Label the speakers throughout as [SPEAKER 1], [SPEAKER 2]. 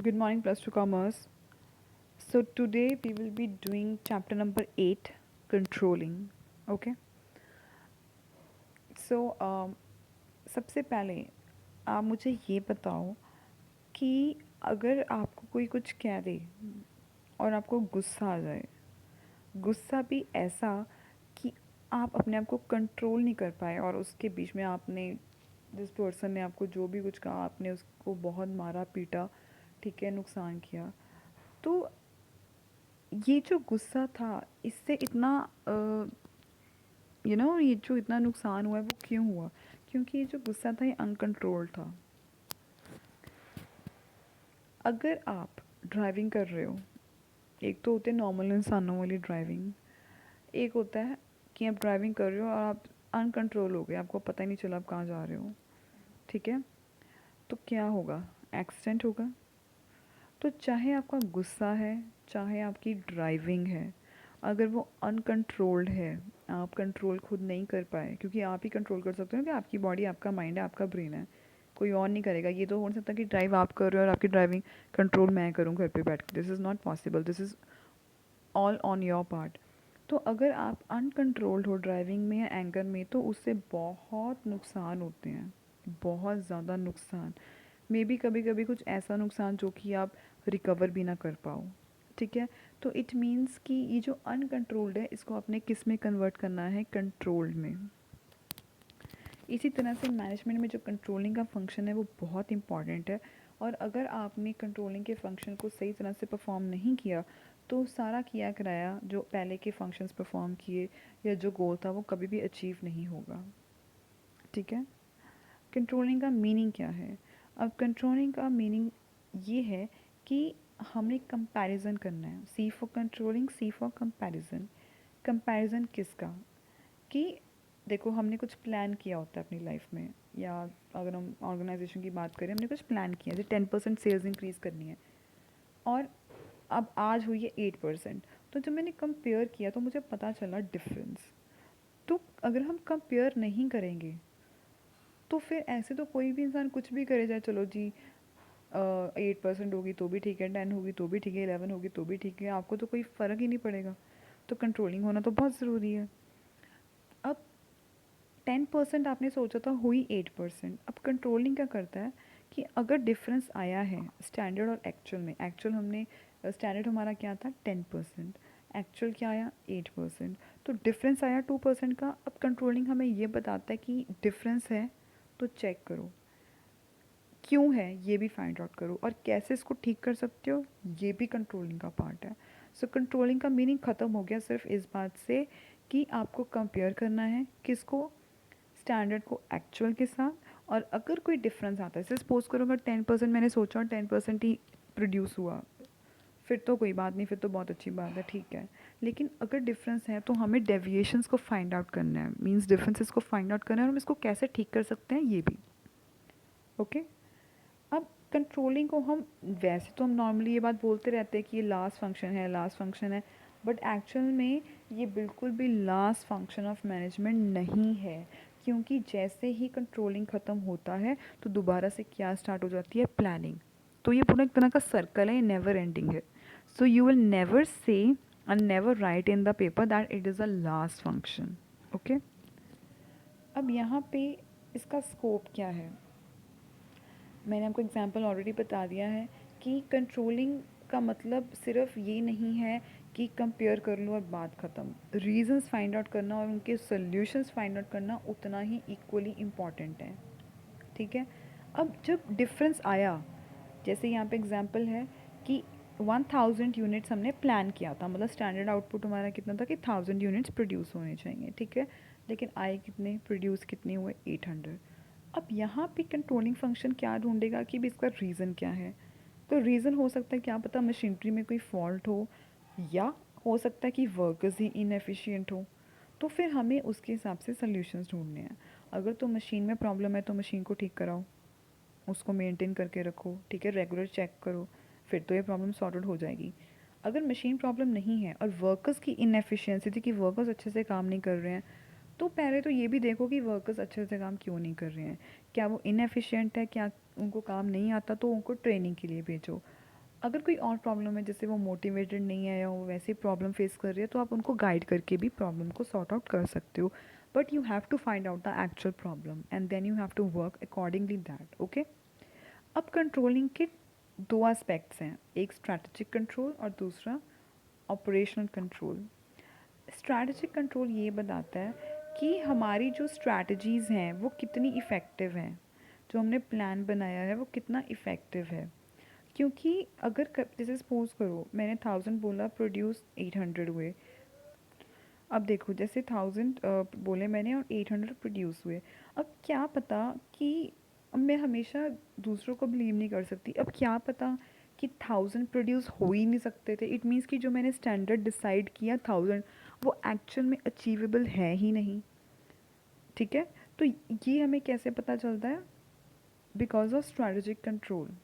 [SPEAKER 1] Good morning, plus two commerce. So today we will be doing chapter number 8, controlling. Okay. So सबसे पहले आप मुझे ये बताओ कि अगर आपको कोई कुछ कह दे और आपको गुस्सा आ जाए, गुस्सा भी ऐसा कि आप अपने आप को कंट्रोल नहीं कर पाए और उसके बीच में आपने जिस पर्सन ने आपको जो भी कुछ कहा आपने उसको बहुत मारा पीटा, ठीक है, नुकसान किया। तो ये जो गुस्सा था इससे इतना ये जो इतना नुकसान हुआ है वो क्यों हुआ? क्योंकि ये जो गुस्सा था ये अनकंट्रोल्ड था। अगर आप ड्राइविंग कर रहे हो, एक तो होते हैं नॉर्मल इंसानों वाली ड्राइविंग, एक होता है कि आप ड्राइविंग कर रहे हो और आप अनकंट्रोल हो गए, आपको पता ही नहीं चला आप कहाँ जा रहे हो, ठीक है? तो क्या होगा? एक्सीडेंट होगा। तो चाहे आपका गुस्सा है, चाहे आपकी ड्राइविंग है, अगर वो अनकंट्रोल्ड है, आप कंट्रोल खुद नहीं कर पाए, क्योंकि आप ही कंट्रोल कर सकते हो कि आपकी बॉडी, आपका माइंड है, आपका ब्रेन है, कोई और नहीं करेगा। ये तो हो नहीं सकता कि ड्राइव आप कर रहे हो और आपकी ड्राइविंग कंट्रोल मैं करूँ घर पे बैठ के। This is not possible, this is all on your part. तो अगर आप अनकंट्रोल्ड हो ड्राइविंग में या एंगर में, तो उससे बहुत नुकसान होते हैं, बहुत ज़्यादा नुकसान। मे बी कभी कभी कुछ ऐसा नुकसान जो कि आप रिकवर भी ना कर पाओ, ठीक है? तो इट मीन्स कि ये जो अनकंट्रोल्ड है इसको आपने किस में कन्वर्ट करना है? कंट्रोल्ड में। इसी तरह से मैनेजमेंट में जो कंट्रोलिंग का फंक्शन है वो बहुत इंपॉर्टेंट है, और अगर आपने कंट्रोलिंग के फंक्शन को सही तरह से परफॉर्म नहीं किया तो सारा किया कराया जो पहले के फंक्शंस परफॉर्म किए या जो गोल था वो कभी भी अचीव नहीं होगा, ठीक है? कंट्रोलिंग का मीनिंग क्या है? अब कंट्रोलिंग का मीनिंग ये है कि हमें कंपैरिजन करना है। C for controlling, C for comparison. Comparison किसका? कि देखो, हमने कुछ प्लान किया होता है अपनी लाइफ में, या अगर हम ऑर्गेनाइजेशन की बात करें, हमने कुछ प्लान किया जैसे 10% सेल्स इंक्रीज़ करनी है, और अब आज हुई है 8%। तो जब मैंने कंपेयर किया तो मुझे पता चला डिफरेंस। तो अगर हम कंपेयर नहीं करेंगे तो फिर ऐसे तो कोई भी इंसान कुछ भी करे जाए, चलो जी 8% होगी तो भी ठीक है, 10 होगी तो भी ठीक है, 11 होगी तो भी ठीक है, आपको तो कोई फ़र्क ही नहीं पड़ेगा। तो कंट्रोलिंग होना तो बहुत ज़रूरी है। अब 10% आपने सोचा था, हुई 8%। अब कंट्रोलिंग क्या करता है कि अगर डिफरेंस आया है स्टैंडर्ड और एक्चुअल में, एक्चुअल हमने स्टैंडर्ड हमारा क्या था 10%, एक्चुअल क्या आया 8%, तो डिफरेंस आया 2% का। अब कंट्रोलिंग हमें ये बताता है कि डिफरेंस है तो चेक करो क्यों है, ये भी फाइंड आउट करो, और कैसे इसको ठीक कर सकते हो, ये भी कंट्रोलिंग का पार्ट है। सो कंट्रोलिंग का मीनिंग ख़त्म हो गया सिर्फ इस बात से कि आपको कंपेयर करना है किसको? स्टैंडर्ड को एक्चुअल के साथ। और अगर कोई डिफरेंस आता है, जैसे सपोज करो अगर 10% मैंने सोचा और 10% ही प्रोड्यूस हुआ, फिर तो कोई बात नहीं, फिर तो बहुत अच्छी बात है, ठीक है। लेकिन अगर डिफरेंस है तो हमें डेविएशंस को फाइंड आउट करना है, मीन्स डिफरेंसेस को फाइंड आउट करना है और हम इसको कैसे ठीक कर सकते हैं ये भी। ओके। अब कंट्रोलिंग को हम, वैसे तो हम नॉर्मली ये बात बोलते रहते हैं कि ये लास्ट फंक्शन है, लास्ट फंक्शन है, बट एक्चुअल में ये बिल्कुल भी लास्ट फंक्शन ऑफ मैनेजमेंट नहीं है। क्योंकि जैसे ही कंट्रोलिंग ख़त्म होता है तो दोबारा से क्या स्टार्ट हो जाती है? प्लानिंग। तो ये पूरा एक तरह का सर्कल है, ये नेवर एंडिंग है। So you will never say and never write in the paper that it is a last function. Okay. अब यहाँ पे इसका स्कोप क्या है? मैंने आपको एग्जांपल ऑलरेडी बता दिया है कि कंट्रोलिंग का मतलब सिर्फ ये नहीं है कि कंपेयर कर लो और बात ख़त्म। रीजंस फाइंड आउट करना और उनके सॉल्यूशंस फाइंड आउट करना उतना ही इक्वली इम्पॉर्टेंट है, ठीक है? अब जब डिफरेंस आया, जैसे यहाँ पे एग्जांपल है कि 1000 यूनिट्स हमने प्लान किया था, मतलब स्टैंडर्ड आउटपुट हमारा कितना था कि 1000 यूनिट्स प्रोड्यूस होने चाहिए, ठीक है? लेकिन आए कितने, प्रोड्यूस कितने हुए? 800। अब यहाँ पे कंट्रोलिंग फंक्शन क्या ढूंढेगा कि भी इसका रीज़न क्या है? तो रीज़न हो सकता है क्या पता मशीनरी में कोई फॉल्ट हो, या हो सकता है कि वर्कर्स ही इनएफिशिएंट हो। तो फिर हमें उसके हिसाब से सॉल्यूशंस ढूंढने हैं। अगर तो मशीन में प्रॉब्लम है तो मशीन को ठीक कराओ, उसको मेंटेन करके रखो, ठीक है, रेगुलर चेक करो, फिर तो ये प्रॉब्लम सॉर्टेड हो जाएगी। अगर मशीन प्रॉब्लम नहीं है और वर्कर्स की इनएफिशिएंसी थी कि वर्कर्स अच्छे से काम नहीं कर रहे हैं, तो पहले तो ये भी देखो कि वर्कर्स अच्छे से काम क्यों नहीं कर रहे हैं। क्या वो इनएफिशिएंट है, क्या उनको काम नहीं आता? तो उनको ट्रेनिंग के लिए भेजो। अगर कोई और प्रॉब्लम है, जैसे वो मोटिवेटेड नहीं है या वो वैसे प्रॉब्लम फेस कर रही है, तो आप उनको गाइड करके भी प्रॉब्लम को सॉर्ट आउट कर सकते हो, but you have to find out the actual problem and then you have to work accordingly that, okay. अब कंट्रोलिंग के दो एस्पेक्ट्स हैं, एक स्ट्रैटेजिक कंट्रोल और दूसरा ऑपरेशनल कंट्रोल। स्ट्रैटेजिक कंट्रोल ये बताता है कि हमारी जो स्ट्रैटेजीज़ हैं वो कितनी इफ़ेक्टिव हैं, जो हमने प्लान बनाया है वो कितना इफ़ेक्टिव है। क्योंकि अगर जैसे सपोज करो मैंने 1000 बोला, प्रोड्यूस 800 हुए। अब देखो जैसे 1000 बोले मैंने और 800 प्रोड्यूस हुए। अब क्या पता कि, अब मैं हमेशा दूसरों को बिलीव नहीं कर सकती, अब क्या पता कि 1000 प्रोड्यूस हो ही नहीं सकते थे। इट मीन्स कि जो मैंने स्टैंडर्ड डिसाइड किया 1000, वो एक्चुअल में अचीवेबल है ही नहीं। ठीक है, तो ये हमें कैसे पता चलता है? Because of strategic control.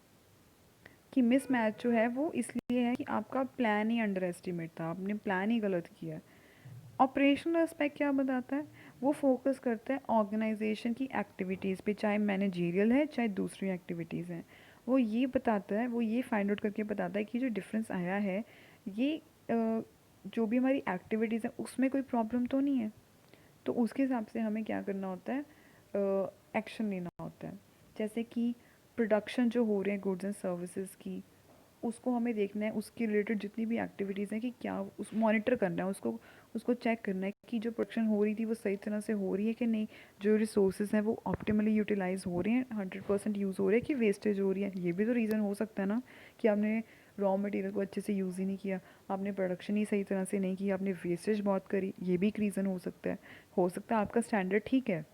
[SPEAKER 1] कि मिस मैच जो है वो इसलिए है कि आपका प्लान ही अंडर एस्टिमेट था, आपने प्लान ही गलत किया है। ऑपरेशनल एस्पेक्ट क्या बताता है? वो फोकस करता है ऑर्गेनाइजेशन की एक्टिविटीज़ पे, चाहे मैनेजेरियल है चाहे दूसरी एक्टिविटीज़ हैं। वो ये बताता है, वो ये फाइंड आउट करके बताता है कि जो डिफरेंस आया है ये जो भी हमारी एक्टिविटीज़ हैं उसमें कोई प्रॉब्लम तो नहीं है। तो उसके हिसाब से हमें क्या करना होता है, एक्शन लेना होता है। जैसे कि प्रोडक्शन जो हो रहे हैं गुड्स एंड सर्विसेज की, उसको हमें देखना है, उसके रिलेटेड जितनी भी एक्टिविटीज़ हैं कि क्या उस मॉनिटर करना है उसको, उसको चेक करना है कि जो प्रोडक्शन हो रही थी वो सही तरह से हो रही है कि नहीं, जो रिसोर्सेज हैं वो ऑप्टिमली यूटिलाइज हो रहे हैं, 100% यूज़ हो रहे हैं कि वेस्टेज हो रही है। ये भी तो रीज़न हो सकता है ना कि आपने रॉ मटेरियल को अच्छे से यूज़ ही नहीं किया, आपने प्रोडक्शन ही सही तरह से नहीं की, आपने वेस्टेज बहुत करी, ये भी एक रीज़न हो सकता है। हो सकता है आपका स्टैंडर्ड ठीक है,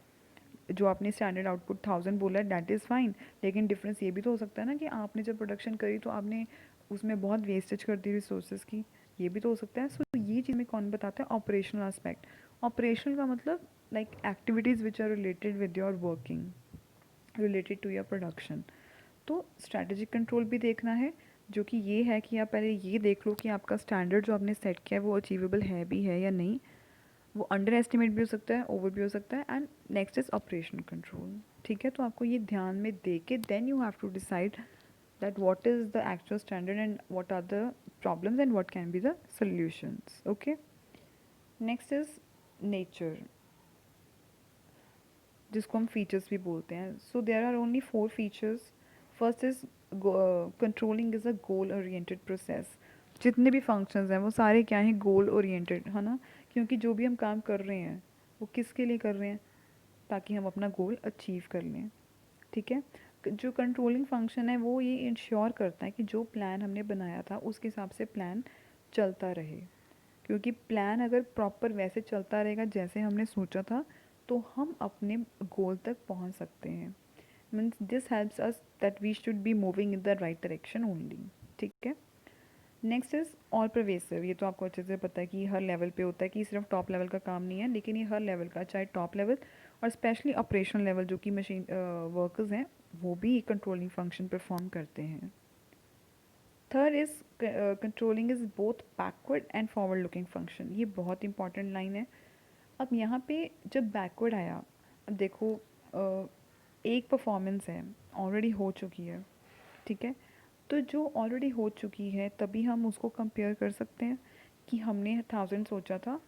[SPEAKER 1] जो आपने स्टैंडर्ड आउटपुट 1000 बोला है दैट इज़ फाइन, लेकिन डिफरेंस ये भी तो हो सकता है ना कि आपने जब प्रोडक्शन करी तो आपने उसमें बहुत वेस्टेज कर दी रिसोर्सेज की, ये भी तो हो सकता है। सो ये चीज़ में कौन बताता है? Operational aspect. ऑपरेशनल का मतलब like activities which are related with your working, related to your production. तो स्ट्रैटेजिक कंट्रोल भी देखना है, जो कि ये है कि आप पहले ये देख लो कि आपका स्टैंडर्ड जो आपने सेट किया है वो अचीवेबल है भी है या नहीं। वो अंडर एस्टिमेट भी हो सकता है, ओवर भी हो सकता है। And next is operational control. ठीक है, तो आपको ये ध्यान में दे के then you have to decide that what is the actual standard and what are the problems and what can be the solutions, okay। next is nature, जिसको हम फीचर्स भी बोलते हैं। So there are only 4 features. First is controlling is a goal oriented process. जितने भी functions हैं वो सारे क्या हैं? गोल ओरिएंटेड, है ना। क्योंकि जो भी हम काम कर रहे हैं वो किसके लिए कर रहे हैं? ताकि हम अपना गोल अचीव कर लें। ठीक है, जो कंट्रोलिंग फंक्शन है वो ये इंश्योर करता है कि जो प्लान हमने बनाया था उसके हिसाब से प्लान चलता रहे। क्योंकि प्लान अगर प्रॉपर वैसे चलता रहेगा जैसे हमने सोचा था, तो हम अपने गोल तक पहुंच सकते हैं। Means this helps us that we should be moving in the right direction only. ठीक है, नेक्स्ट इज़ ऑल परवेसिव। ये तो आपको अच्छे से पता है कि हर लेवल पे होता है, कि सिर्फ टॉप लेवल का काम नहीं है, लेकिन ये हर लेवल का, चाहे टॉप लेवल और स्पेशली ऑपरेशनल लेवल जो कि मशीन वर्कर्स हैं वो भी कंट्रोलिंग फंक्शन परफॉर्म करते हैं। Third is controlling is both backward and forward looking function. ये बहुत इंपॉर्टेंट लाइन है। अब यहाँ पे जब बैकवर्ड आया, अब देखो एक परफॉर्मेंस है ऑलरेडी हो चुकी है, ठीक है। तो जो ऑलरेडी हो चुकी है तभी हम उसको कंपेयर कर सकते हैं कि हमने 1000 सोचा था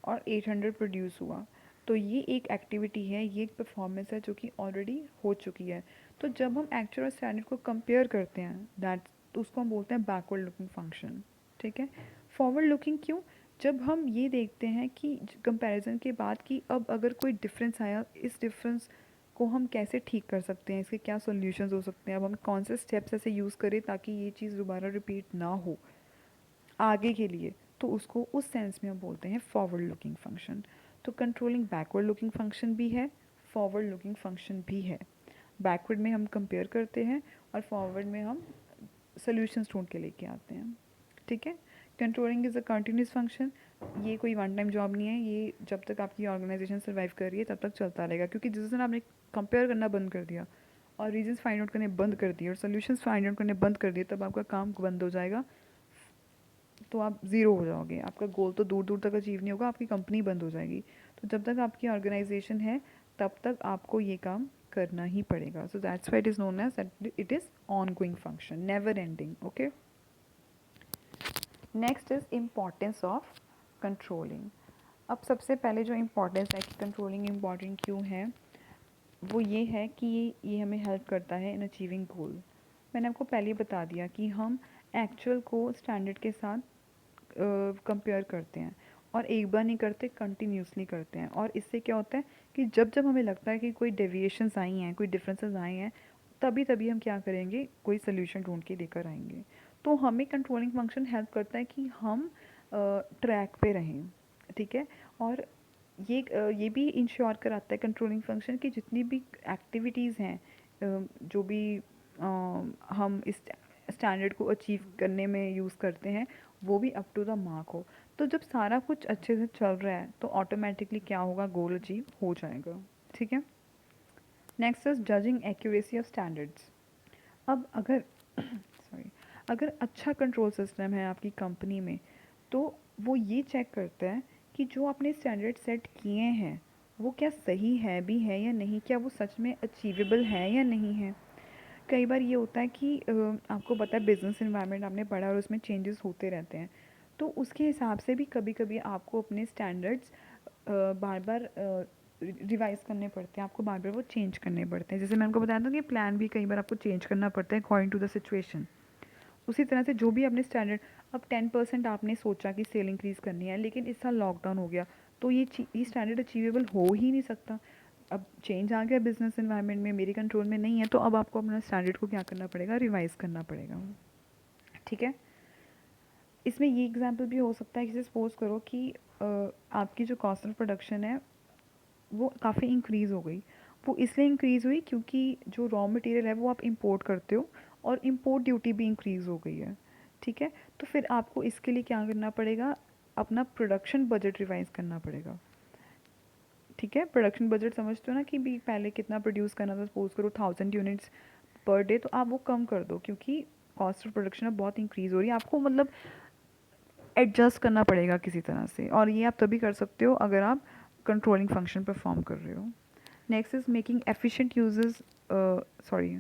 [SPEAKER 1] और 800 प्रोड्यूस हुआ। तो ये एक एक्टिविटी है, ये एक परफॉर्मेंस है जो कि ऑलरेडी हो चुकी है। तो जब हम एक्चुअल और स्टैंडर्ड को कंपेयर करते हैं दैट, तो उसको हम बोलते हैं बैकवर्ड लुकिंग फंक्शन। ठीक है, फॉरवर्ड लुकिंग क्यों? जब हम ये देखते हैं कि कंपैरिजन के बाद कि अब अगर कोई डिफरेंस आया, इस डिफरेंस को हम कैसे ठीक कर सकते हैं, इसके क्या सॉल्यूशंस हो सकते हैं, अब हम कौन से स्टेप्स ऐसे यूज़ करें ताकि ये चीज़ दोबारा रिपीट ना हो आगे के लिए, तो उसको उस सेंस में हम बोलते हैं फॉरवर्ड लुकिंग फंक्शन। तो कंट्रोलिंग बैकवर्ड लुकिंग फंक्शन भी है, फॉरवर्ड लुकिंग फंक्शन भी है। बैकवर्ड में हम कंपेयर करते हैं और फॉरवर्ड में हम सोल्यूशंस ढूंढ के लेके आते हैं। ठीक है, controlling is a continuous function. ये कोई वन टाइम जॉब नहीं है, ये जब तक आपकी ऑर्गेनाइजेशन सर्वाइव कर रही है तब तक चलता रहेगा। क्योंकि जिस दिन आपने कंपेयर करना बंद कर दिया और रीजंस फाइंड आउट करने बंद कर दिए और सोल्यूशंस फाइंड आउट करने बंद कर दिए, तब आपका काम बंद हो जाएगा। तो आप ज़ीरो हो जाओगे, आपका गोल तो दूर दूर तक अचीव नहीं होगा, आपकी कंपनी बंद हो जाएगी। तो जब तक आपकी ऑर्गेनाइजेशन है तब तक आपको ये काम करना ही पड़ेगा। So that's why it is known as that it is on going function, never ending. Okay, next is importance of controlling. अब सबसे पहले जो इम्पोर्टेंस है कि कंट्रोलिंग इम्पॉर्टेंट क्यों है, वो ये है कि ये हमें हेल्प करता है इन अचीविंग गोल। मैंने आपको पहले ही बता दिया कि हम एक्चुअल को स्टैंडर्ड के साथ कंपेयर करते हैं, और एक बार नहीं करते, कंटिन्यूसली करते हैं। और इससे क्या होता है कि जब जब हमें लगता है कि कोई डेविएशंस आई हैं, कोई डिफरेंसेस आए हैं, तभी तभी हम क्या करेंगे, कोई सोल्यूशन ढूंढ के लेकर आएंगे। तो हमें कंट्रोलिंग फंक्शन हेल्प करता है कि हम ट्रैक पे रहें, ठीक है। और ये भी इंश्योर कराता है कंट्रोलिंग फंक्शन कि जितनी भी एक्टिविटीज़ हैं, जो भी हम इस स्टैंडर्ड को अचीव करने में यूज़ करते हैं, वो भी अप टू द मार्क हो। तो जब सारा कुछ अच्छे से चल रहा है तो ऑटोमेटिकली क्या होगा, गोल अचीव हो जाएगा, ठीक है। Next is judging accuracy of standards. अब अगर सॉरी, अगर अच्छा कंट्रोल सिस्टम है आपकी कंपनी में, तो वो ये चेक करता है कि जो आपने स्टैंडर्ड सेट किए हैं वो क्या सही है भी है या नहीं, क्या वो सच में अचीवेबल है या नहीं है। कई बार ये होता है कि आपको पता है बिजनेस इन्वायरमेंट आपने पढ़ा और उसमें चेंजेस होते रहते हैं, तो उसके हिसाब से भी कभी कभी आपको अपने स्टैंडर्ड्स बार बार रिवाइज करने पड़ते हैं, आपको बार बार वो चेंज करने पड़ते हैं। जैसे मैं आपको बताया था कि प्लान भी कई बार आपको चेंज करना पड़ता है अकॉर्डिंग टू द सिचुएशन। उसी तरह से जो भी आपने स्टैंडर्ड, अब 10% आपने सोचा कि सेल इंक्रीज़ करनी है, लेकिन इस साल लॉकडाउन हो गया, तो ये स्टैंडर्ड अचीवेबल हो ही नहीं सकता। अब चेंज आ गया बिजनेस इन्वायरमेंट में, मेरे कंट्रोल में नहीं है, तो अब आपको अपना स्टैंडर्ड को क्या करना पड़ेगा, रिवाइज करना पड़ेगा, ठीक है। इसमें ये एग्जाम्पल भी हो सकता है कि सपोज करो कि आपकी जो कॉस्ट ऑफ प्रोडक्शन है वो काफ़ी इंक्रीज़ हो गई। वो इसलिए इंक्रीज़ हुई क्योंकि जो रॉ मटेरियल है वो आप इंपोर्ट करते हो, और इंपोर्ट ड्यूटी भी इंक्रीज़ हो गई है, ठीक है। तो फिर आपको इसके लिए क्या करना पड़ेगा, अपना प्रोडक्शन बजट रिवाइज करना पड़ेगा, ठीक है। प्रोडक्शन बजट समझते हो ना, कि भी पहले कितना प्रोड्यूस करना था, सपोज करो 1000 यूनिट्स पर डे, तो आप वो कम कर दो क्योंकि कॉस्ट ऑफ प्रोडक्शन अब बहुत इंक्रीज़ हो रही है, आपको मतलब एडजस्ट करना पड़ेगा किसी तरह से। और ये आप तभी कर सकते हो अगर आप कंट्रोलिंग फंक्शन परफॉर्म कर रहे हो। Next is making efficient uses, sorry,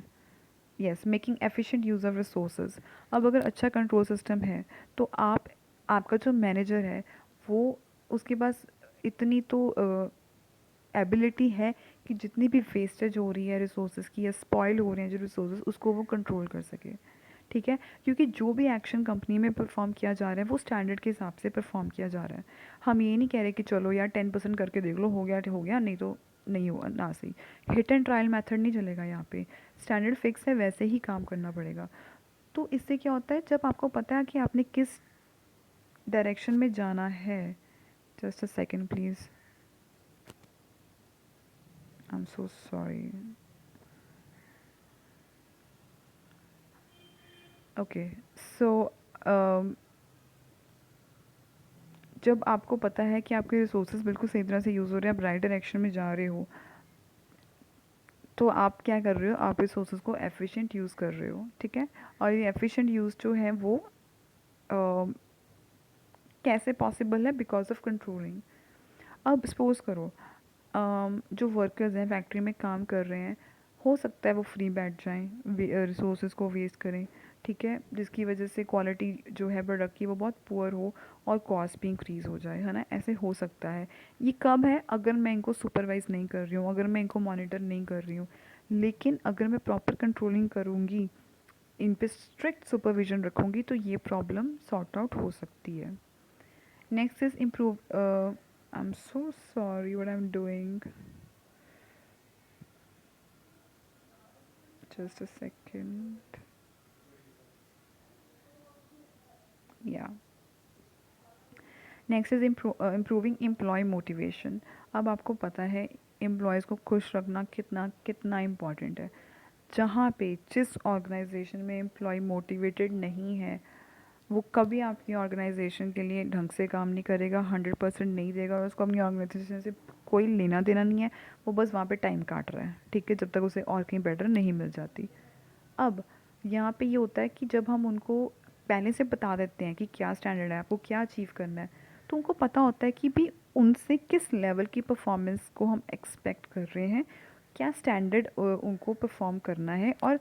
[SPEAKER 1] yes, making efficient use of resources. अब अगर अच्छा कंट्रोल सिस्टम है तो आपका जो मैनेजर है वो, उसके पास इतनी तो एबिलिटी है कि जितनी भी वेस्टेज हो रही है रिसोर्सेज की, या स्पॉइल हो रहे हैं जो रिसोर्सेज, उसको वो कंट्रोल कर सके, ठीक है। क्योंकि जो भी एक्शन कंपनी में परफॉर्म किया जा रहा है वो स्टैंडर्ड के हिसाब से परफॉर्म किया जा रहा है। हम ये नहीं कह रहे कि चलो यार 10% करके देख लो, हो गया, नहीं तो नहीं हुआ ना सही। हिट एंड ट्रायल मेथड नहीं चलेगा यहाँ पे, स्टैंडर्ड फिक्स है, वैसे ही काम करना पड़ेगा। तो इससे क्या होता है, जब आपको पता है कि आपने किस डायरेक्शन में जाना है, just a second please, I am so sorry, okay. So जब आपको पता है कि आपके रिसोर्सेज बिल्कुल सही तरह से यूज़ हो रहे हैं, आप राइट डायरेक्शन में जा रहे हो, तो आप क्या कर रहे हो, आप रिसोर्सेज को एफिशिएंट यूज़ कर रहे हो, ठीक है। और ये एफिशिएंट यूज़ जो है वो कैसे पॉसिबल है, बिकॉज ऑफ कंट्रोलिंग। अब सपोज करो जो वर्कर्स हैं फैक्ट्री में काम कर रहे हैं, हो सकता है वो फ्री बैठ जाएं, रिसोर्सेज को वेस्ट करें, ठीक है, जिसकी वजह से क्वालिटी जो है प्रोडक्ट की वो बहुत पुअर हो और कॉस्ट भी इंक्रीज़ हो जाए, है ना, ऐसे हो सकता है। ये कब है, अगर मैं इनको सुपरवाइज़ नहीं कर रही हूँ, अगर मैं इनको मॉनिटर नहीं कर रही हूँ। लेकिन अगर मैं प्रॉपर कंट्रोलिंग करूँगी, इन पे स्ट्रिक्ट सुपरविजन रखूँगी, तो ये प्रॉब्लम सॉर्ट आउट हो सकती है। Next is improve, I am so sorry what I am doing, just a second, yeah. Next is improving employee motivation. अब आपको पता है एम्प्लॉयज़ को खुश रखना कितना कितना इम्पॉर्टेंट है। जहाँ पे जिस ऑर्गेनाइजेशन में एम्प्लॉय मोटिवेटेड नहीं है, वो कभी आपकी ऑर्गेनाइजेशन के लिए ढंग से काम नहीं करेगा, 100% नहीं देगा, और उसको अपनी ऑर्गेनाइजेशन से कोई लेना देना नहीं है, वो बस वहाँ पे टाइम काट रहा है, ठीक है, जब तक उसे और कहीं बेटर नहीं मिल जाती। अब यहाँ पे ये होता है कि जब हम उनको पहले से बता देते हैं कि क्या स्टैंडर्ड है, आपको क्या अचीव करना है, तो उनको पता होता है कि भी उनसे किस लेवल की परफॉर्मेंस को हम एक्सपेक्ट कर रहे हैं, क्या स्टैंडर्ड उनको परफॉर्म करना है, और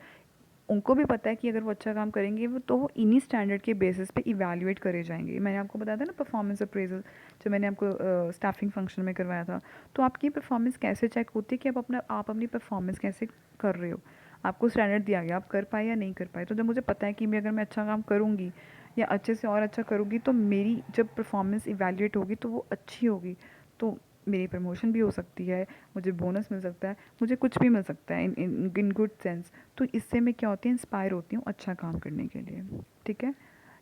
[SPEAKER 1] उनको भी पता है कि अगर वो अच्छा काम करेंगे वो इन्हीं स्टैंडर्ड के बेसिस पे इवैल्यूएट करे जाएंगे। मैंने आपको बताया था ना परफॉर्मेंस अप्रेजल, जो मैंने आपको स्टाफिंग फंक्शन में करवाया था। तो आपकी परफॉर्मेंस कैसे चेक होती है कि आप अपनी परफॉर्मेंस कैसे कर रहे हो। आपको स्टैंडर्ड दिया गया, आप कर पाए या नहीं कर पाए। तो जब मुझे पता है कि अगर मैं अच्छा काम करूँगी या अच्छे से और अच्छा करूँगी, तो मेरी जब परफॉर्मेंस इवैल्यूएट होगी तो वो अच्छी होगी, तो मेरी प्रमोशन भी हो सकती है, मुझे बोनस मिल सकता है, मुझे कुछ भी मिल सकता है इन गुड सेंस। तो इससे मैं क्या होती है, इंस्पायर होती हूँ अच्छा काम करने के लिए। ठीक है।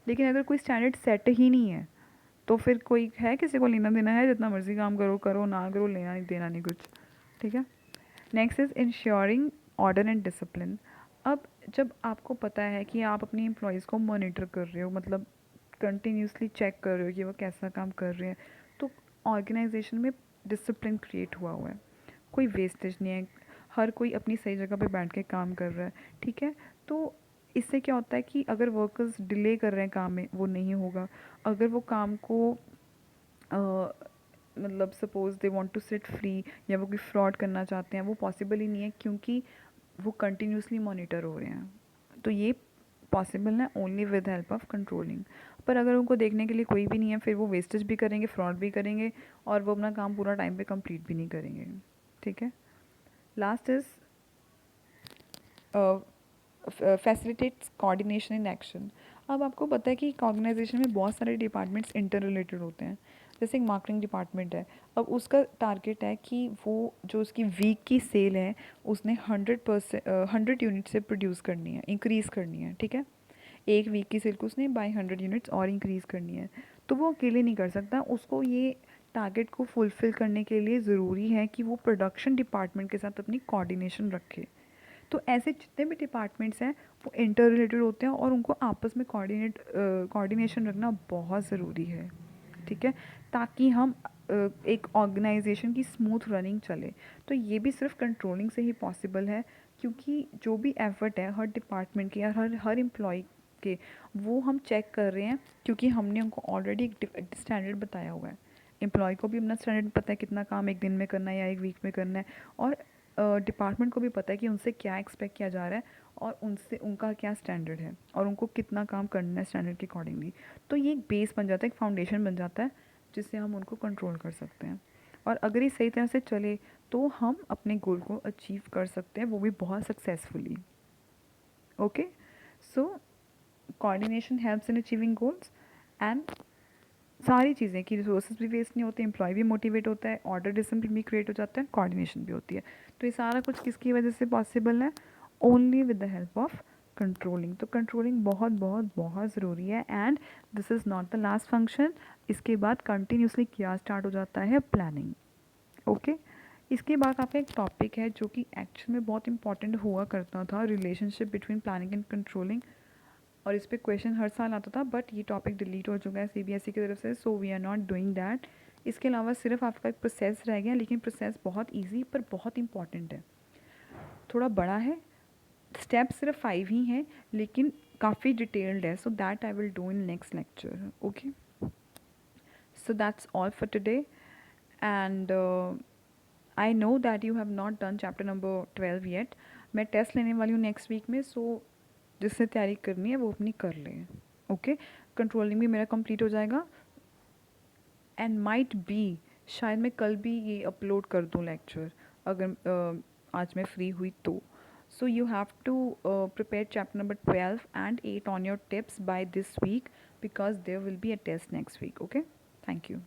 [SPEAKER 1] लेकिन अगर कोई स्टैंडर्ड सेट ही नहीं है, तो फिर कोई है किसी को लेना देना है, जितना मर्जी काम करो करो ना करो, लेना नहीं देना नहीं कुछ। ठीक है। Next is ensuring order and discipline. अब जब आपको पता है कि आप अपनी एम्प्लॉयज़ को मॉनिटर कर रहे हो, मतलब कंटिन्यूसली चेक कर रहे हो कि वो कैसा काम कर रहे हैं, तो ऑर्गेनाइजेशन में डिसिप्लिन क्रिएट हुआ है, कोई वेस्टेज नहीं है, हर कोई अपनी सही जगह पे बैठ के काम कर रहा है। ठीक है। तो इससे क्या होता है कि अगर वर्कर्स डिले कर रहे हैं काम में, वो नहीं होगा। अगर वो काम को मतलब suppose they want to sit free, या वो कोई फ्रॉड करना चाहते हैं, वो पॉसिबल ही नहीं है, क्योंकि वो कंटिन्यूसली मॉनिटर हो रहे हैं। तो ये पॉसिबल है only with help of controlling. पर अगर उनको देखने के लिए कोई भी नहीं है, फिर वो वेस्टेज भी करेंगे, फ्रॉड भी करेंगे, और वो अपना काम पूरा टाइम पे कंप्लीट भी नहीं करेंगे। ठीक है। Last is facilitates coordination in action. अब आपको पता है कि एक ऑर्गेनाइजेशन में बहुत सारे डिपार्टमेंट्स इंटर रिलेटेड होते हैं। जैसे एक मार्केटिंग डिपार्टमेंट है, अब उसका टारगेट है कि वो जो उसकी वीक की सेल है, उसने 100 यूनिट से प्रोड्यूस करनी है, इंक्रीज़ करनी है। ठीक है। एक वीक की सेल को उसने बाय 100 यूनिट्स और इंक्रीज़ करनी है। तो वो अकेले नहीं कर सकता, उसको ये टारगेट को फुलफ़िल करने के लिए ज़रूरी है कि वो प्रोडक्शन डिपार्टमेंट के साथ अपनी कोऑर्डिनेशन रखे। तो ऐसे जितने भी डिपार्टमेंट्स हैं वो इंटर रिलेटेड होते हैं, और उनको आपस में कोऑर्डिनेशन रखना बहुत ज़रूरी है। ठीक है। ताकि हम एक ऑर्गेनाइजेशन की स्मूथ रनिंग चले। तो ये भी सिर्फ कंट्रोलिंग से ही पॉसिबल है, क्योंकि जो भी एफर्ट है हर डिपार्टमेंट के या हर हर एम्प्लॉय के, वो हम चेक कर रहे हैं, क्योंकि हमने उनको ऑलरेडी एक स्टैंडर्ड बताया हुआ है। एम्प्लॉय को भी अपना स्टैंडर्ड पता है कितना काम एक दिन में करना है या एक वीक में करना है, और डिपार्टमेंट को भी पता है कि उनसे क्या एक्सपेक्ट किया जा रहा है, और उनसे उनका क्या स्टैंडर्ड है, और उनको कितना काम करना है स्टैंडर्ड के अकॉर्डिंगली। तो ये एक बेस बन जाता है, एक फाउंडेशन बन जाता है, जिससे हम उनको कंट्रोल कर सकते हैं। और अगर ये सही तरह से चले, तो हम अपने गोल को अचीव कर सकते हैं, वो भी बहुत successfully. Okay. So coordination helps in achieving goals, and सारी चीज़ें कि रिसोर्सेज भी वेस्ट नहीं होते, एम्प्लॉय भी मोटिवेट होता है, ऑर्डर डिसिप्लिन भी क्रिएट हो जाता है, कोऑर्डिनेशन भी होती है। तो ये सारा कुछ किसकी वजह से पॉसिबल है? Only with the help of controlling. तो कंट्रोलिंग बहुत बहुत बहुत ज़रूरी है, and this is not the last function. इसके बाद कंटिन्यूसली क्या स्टार्ट हो जाता है? प्लानिंग। ओके। इसके बाद आपका एक टॉपिक है जो कि एक्चुअल में बहुत इंपॉर्टेंट हुआ करता था, relationship between planning and controlling. और इस पे क्वेश्चन हर साल आता था, बट ये टॉपिक डिलीट हो चुका है सीबीएसई की तरफ से, so we are not doing that. इसके अलावा सिर्फ आपका एक प्रोसेस रह गया, लेकिन प्रोसेस बहुत इजी पर बहुत इंपॉर्टेंट है, थोड़ा बड़ा है। स्टेप सिर्फ 5 ही हैं, लेकिन काफ़ी डिटेल्ड है, so that I will do in next lecture. Okay. So that's all for today, and I know that you have not done chapter number 12 yet. मैं टेस्ट लेने वाली हूँ नेक्स्ट वीक में, सो जिससे तैयारी करनी है वो अपनी कर लें। ओके। कंट्रोलिंग भी मेरा कंप्लीट हो जाएगा, एंड माइट बी शायद मैं कल भी ये अपलोड कर दूँ लेक्चर, अगर आज मैं फ्री हुई तो। So you have to prepare chapter number 12 and 8 on your tips by this week, because there will be a test next week. Okay. Thank you.